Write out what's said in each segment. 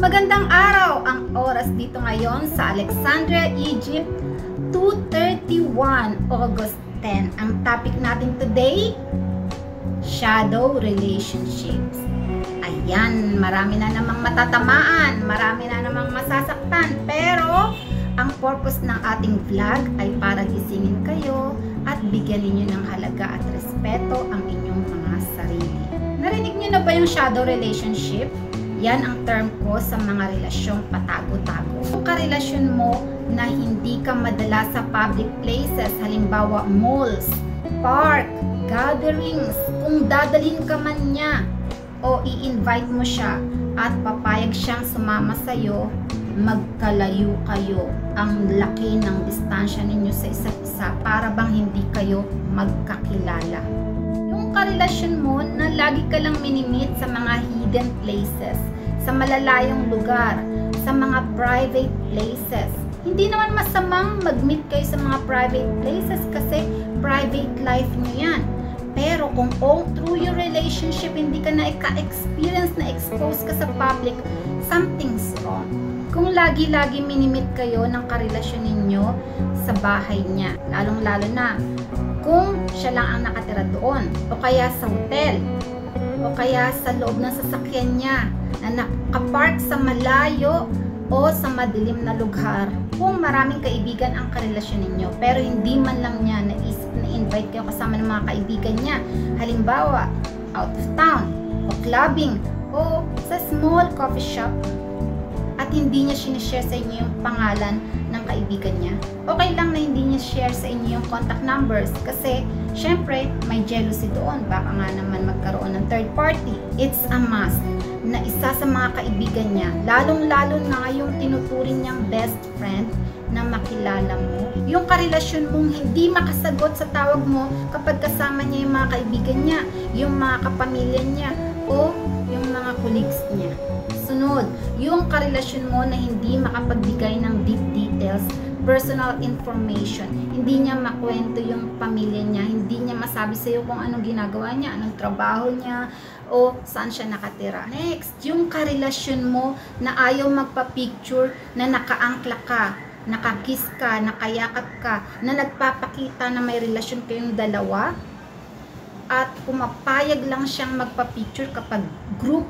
Magandang araw! Ang oras dito ngayon sa Alexandria, Egypt, 2:31 August 10. Ang topic natin today, shadow relationships. Ayan, marami na namang matatamaan, marami na namang masasaktan, pero ang purpose ng ating vlog ay para gisingin kayo at bigyan ninyo ng halaga at respeto ang inyong mga sarili. Narinig nyo na ba yung shadow relationship? Yan ang term ko sa mga relasyong patago-tago. Kung karelasyon mo na hindi ka madala sa public places, halimbawa malls, park, gatherings, kung dadalhin ka man niya o i-invite mo siya at papayag siyang sumama sa'yo, magkalayo kayo. Ang laki ng distansya ninyo sa isa't isa para bang hindi kayo magkakilala. Yung karelasyon mo na lagi ka lang minimit sa mga hidden places, sa malalayong lugar, sa mga private places. Hindi naman masamang mag-meet kayo sa mga private places kasi private life nyo yan. Pero kung all through your relationship, hindi ka na experience na expose ka sa public, something's wrong. Kung lagi-lagi minimit kayo ng karelasyon ninyo sa bahay niya, lalong-lalo na kung siya lang ang nakatira doon, o kaya sa hotel, o kaya sa loob ng sasakyan niya, na nakapark sa malayo o sa madilim na lugar. Kung maraming kaibigan ang karelasyon ninyo, pero hindi man lang niya naisip na invite kayo kasama ng mga kaibigan niya, halimbawa, out of town, o clubbing, o sa small coffee shop, at hindi niya sinishare sa inyo yung pangalan ng kaibigan niya, okay lang na hindi niya share sa inyo yung contact numbers kasi syempre may jealousy doon, baka nga naman magkaroon ng third party. It's a must na isa sa mga kaibigan niya, lalong-lalo na yung tinuturing niyang best friend, na makilala mo. Yung karelasyon mong hindi makasagot sa tawag mo kapag kasama niya yung mga kaibigan niya, yung mga kapamilya niya, o yung mga colleagues niya. Sunod, yung karelasyon mo na hindi makapagbigay ng deep details, personal information. Hindi niya makwento yung pamilya niya, hindi niya masabi sa'yo kung anong ginagawa niya, anong trabaho niya, o saan siya nakatira. Next, yung karelasyon mo na ayaw magpa-picture, na nakaangkla ka, nakakiss ka, nakayakap ka, na nagpapakita na may relasyon kayong dalawa, at pumapayag lang siyang magpa-picture kapag group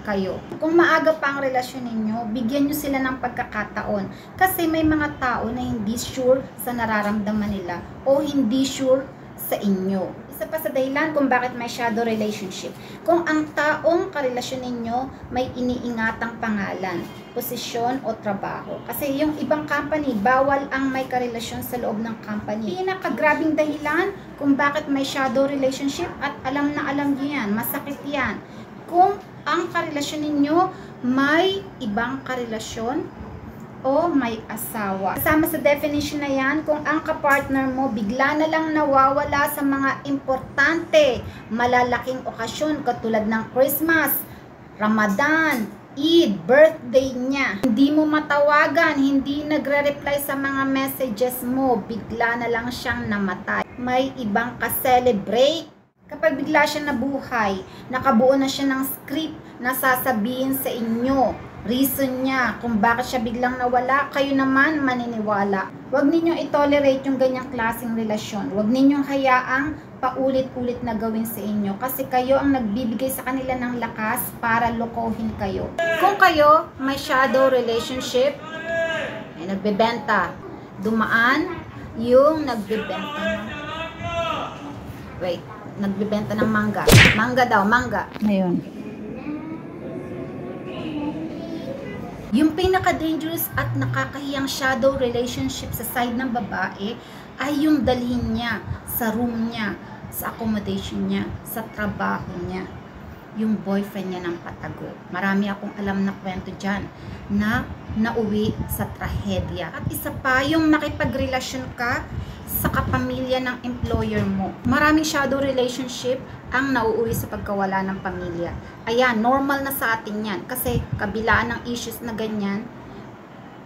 kayo. Kung maaga pa ang relasyon ninyo, bigyan nyo sila ng pagkakataon. Kasi may mga tao na hindi sure sa nararamdaman nila o hindi sure sa inyo. Isa pa sa dahilan kung bakit may shadow relationship. Kung ang taong karelasyon ninyo may iniingatang pangalan, posisyon o trabaho. Kasi yung ibang company, bawal ang may karelasyon sa loob ng company. Pinakagrabing dahilan kung bakit may shadow relationship, at alam na alam nyo yan, masakit yan. Kung ang karelasyon ninyo may ibang karelasyon o may asawa. Kasama sa definition na yan, kung ang kapartner mo bigla na lang nawawala sa mga importante, malalaking okasyon katulad ng Christmas, Ramadan, Eid, birthday niya. Hindi mo matawagan, hindi nagre-reply sa mga messages mo, bigla na lang siyang namatay. May ibang ka-celebrate. Kapag bigla siya nabuhay, nakabuo na siya ng script na sasabihin sa inyo, reason niya kung bakit siya biglang nawala, kayo naman maniniwala. Huwag ninyong i-tolerate yung ganyang klaseng relasyon. Huwag ninyong hayaang paulit-ulit na gawin sa inyo kasi kayo ang nagbibigay sa kanila ng lakas para lokohin kayo. Kung kayo may shadow relationship, ay nagbebenta, dumaan yung nagbebenta nagbebenta ng mangga. Mangga daw, mangga. Ayun. Yung pinaka-dangerous at nakakahiyang shadow relationship sa side ng babae ay yung dalhin niya sa room niya, sa accommodation niya, sa trabaho niya. Yung boyfriend niya ng patago. Marami akong alam na kwento dyan na nauwi sa trahedya. At isa pa, yung makipagrelasyon ka sa kapamilya ng employer mo. Maraming shadow relationship ang nauuwi sa pagkawala ng pamilya. Ayan, normal na sa atin yan. Kasi kabilaan ng issues na ganyan,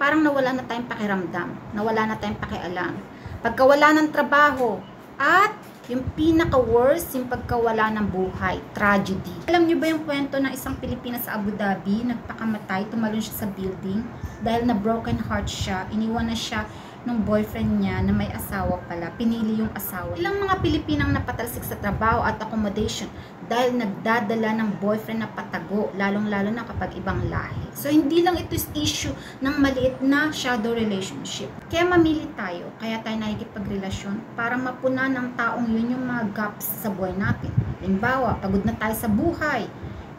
parang nawala na tayong pakiramdam. Nawala na tayong pakialam. Pagkawala ng trabaho at Yung pinaka-worst, yung pagkawala ng buhay, tragedy. Alam niyo ba yung kwento ng isang Pilipina sa Abu Dhabi, nagpakamatay, tumalon siya sa building dahil na broken heart siya, iniwan na siya nung boyfriend niya na may asawa pala, pinili yung asawa. Ilang mga Pilipinang napatalsik sa trabaho at accommodation dahil nagdadala ng boyfriend na patago, lalong-lalo na kapag ibang lahi. So, hindi lang ito issue ng maliit na shadow relationship. Kaya mamili tayo, kaya tayo nakikipagrelasyon para mapuna ng taong yun yung mga gaps sa buhay natin. Halimbawa, pagod na tayo sa buhay,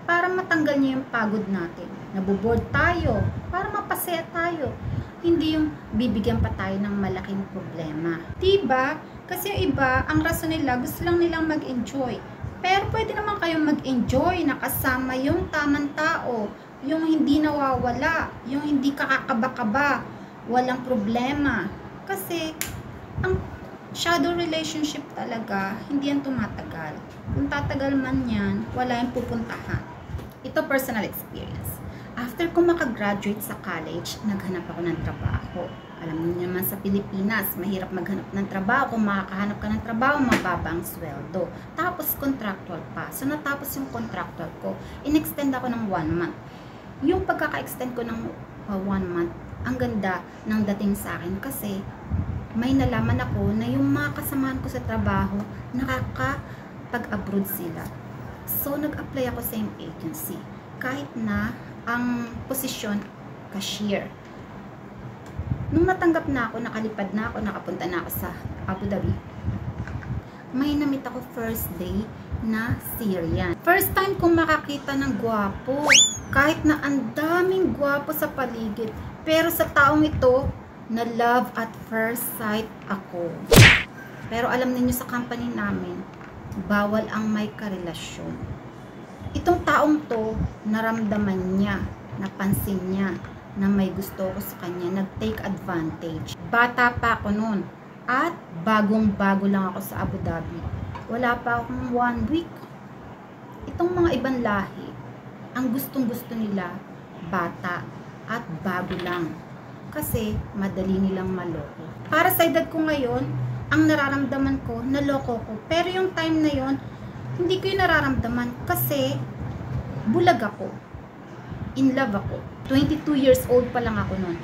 para matanggal niya yung pagod natin. Naboboard tayo, para mapasaya tayo. Hindi yung bibigyan pa tayo ng malaking problema. Diba? Kasi yung iba, ang rason nila, gusto lang nilang mag-enjoy. Pero pwede naman kayong mag-enjoy na kasama yung tamang tao, yung hindi nawawala, yung hindi kakakaba-kaba, walang problema. Kasi, ang shadow relationship talaga, hindi yan tumatagal. Kung tatagal man yan, wala yung pupuntahan. Ito personal experience. After ko makagraduate sa college, naghanap ako ng trabaho. Alam niyo naman sa Pilipinas, mahirap maghanap ng trabaho. Kung makakahanap ka ng trabaho, mababa ang sweldo. Tapos contractual pa. So natapos yung contractual ko, in-extend ako ng 1 month. Yung pagkaka-extend ko ng 1 month, ang ganda ng dating sa akin kasi may nalaman ako na yung mga kasamahan ko sa trabaho, nakakapag-abroad sila. So nag-apply ako sa agency. Kahit na ang posisyon, cashier. Nung natanggap na ako, nakalipad na ako, nakapunta na ako sa Abu Dhabi, may namit ako first day na Syrian. First time kong makakita ng gwapo. Kahit na ang daming gwapo sa paligid. Pero sa taong ito, na love at first sight ako. Pero alam niyo sa company namin, bawal ang may karelasyon. Itong taong to, naramdaman niya, napansin niya na may gusto ko sa kanya, nag-take advantage. Bata pa ako noon at bagong-bago lang ako sa Abu Dhabi. Wala pa akong 1 week. Itong mga ibang lahi, ang gustong-gusto nila, bata at bago lang. Kasi madali nilang maloko. Para sa edad ko ngayon, ang nararamdaman ko, naloko ko. Pero yung time na yon, hindi ko yung nararamdaman kasi bulag ako. In love ako. 22 years old pa lang ako noon.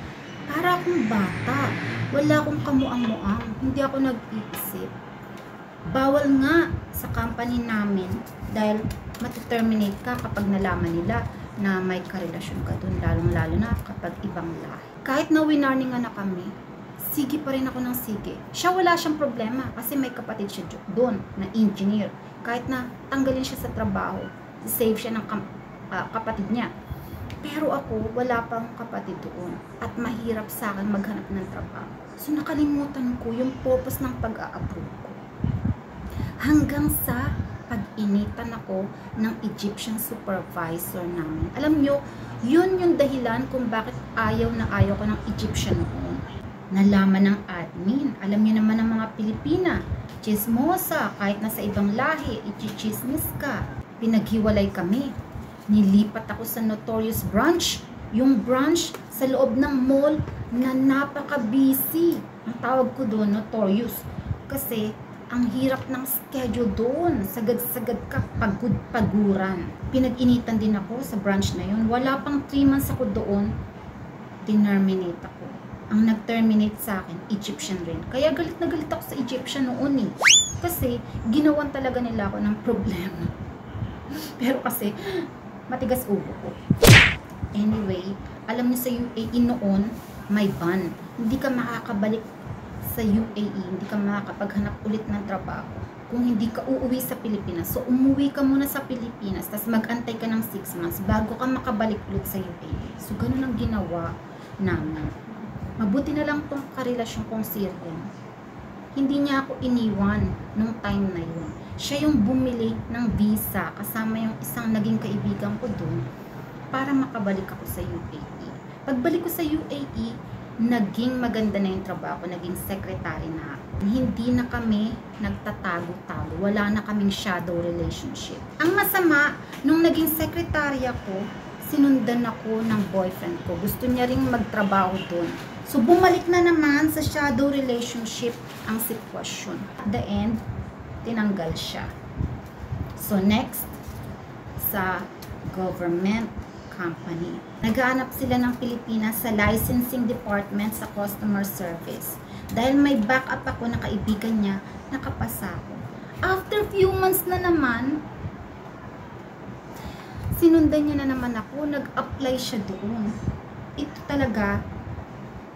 Para akong bata. Wala akong kamuang-muang. Hindi ako nag-iisip. Bawal nga sa company namin dahil mati-terminate ka kapag nalaman nila na may karelasyon ka dun. Lalong-lalo na kapag ibang lahi. Kahit na winarningan na kami, sige pa rin ako ng sige. Siya wala siyang problema kasi may kapatid siya doon na engineer. Kahit na tanggalin siya sa trabaho, save siya ng kapatid niya. Pero ako, wala pang kapatid doon. At mahirap sa akin maghanap ng trabaho. So nakalimutan ko yung purpose ng pag-a-approve ko. Hanggang sa pag-initan ako ng Egyptian supervisor namin. Alam nyo, yun yung dahilan kung bakit ayaw na ayaw ko ng Egyptian noon. Nalaman ng admin. Alam niyo naman ang mga Pilipina, chismosa, kahit nasa ibang lahi, i-chismis ka. Pinaghiwalay kami. Nilipat ako sa Notorious branch. Yung branch sa loob ng mall na napaka-busy. Ang tawag ko doon, Notorious. Kasi ang hirap ng schedule doon. Sagad-sagad ka, pagod-paguran. Pinag-initan din ako sa branch na yun. Wala pang 3 months ako doon. Tinerminate ako. Ang nag-terminate sa akin, Egyptian rin. Kaya galit na galit ako sa Egyptian noon eh. Kasi ginawan talaga nila ako ng problema. Pero kasi matigas ulo ko. Anyway, alam niyo sa UAE noon, may ban. Hindi ka makakabalik sa UAE, hindi ka makakapaghanap ulit ng trabaho kung hindi ka uuwi sa Pilipinas. So umuwi ka muna sa Pilipinas, tapos mag-antay ka ng 6 months bago ka makabalik ulit sa UAE. So ganun ang ginawa namin. Mabuti na lang tong karelasyon kong Syrian. Hindi niya ako iniwan nung time na yun. Siya yung bumili ng visa kasama yung isang naging kaibigan ko dun para makabalik ako sa UAE. Pagbalik ko sa UAE, naging maganda na yung trabaho ko, naging secretary na ako. Hindi na kami nagtatago-tago, wala na kaming shadow relationship. Ang masama, nung naging secretary ako, sinundan ako ng boyfriend ko. Gusto niya ring magtrabaho dun. So, bumalik na naman sa shadow relationship ang sitwasyon. At the end, tinanggal siya. So next, sa government company. Naghahanap sila ng Pilipinas sa licensing department sa customer service. Dahil may backup ako na kaibigan niya, nakapasa ako. After few months na naman, sinundan niya na naman ako, nag-apply siya doon. Ito talaga,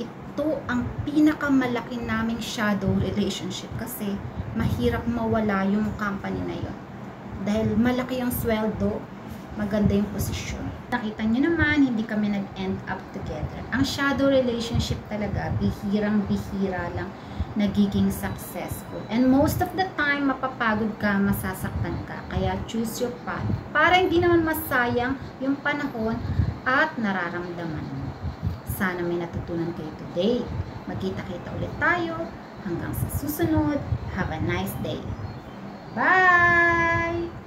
ito ang pinakamalaki naming shadow relationship kasi mahirap mawala yung company na yun. Dahil malaki yung sweldo, maganda yung posisyon. Nakita nyo naman, hindi kami nag-end up together. Ang shadow relationship talaga, bihirang-bihira lang nagiging successful. And most of the time, mapapagod ka, masasaktan ka. Kaya choose your path. Para hindi naman masayang yung panahon at nararamdaman mo. Sana may natutunan kayo today. Magkita-kita ulit tayo. Hanggang sa susunod. Have a nice day. Bye!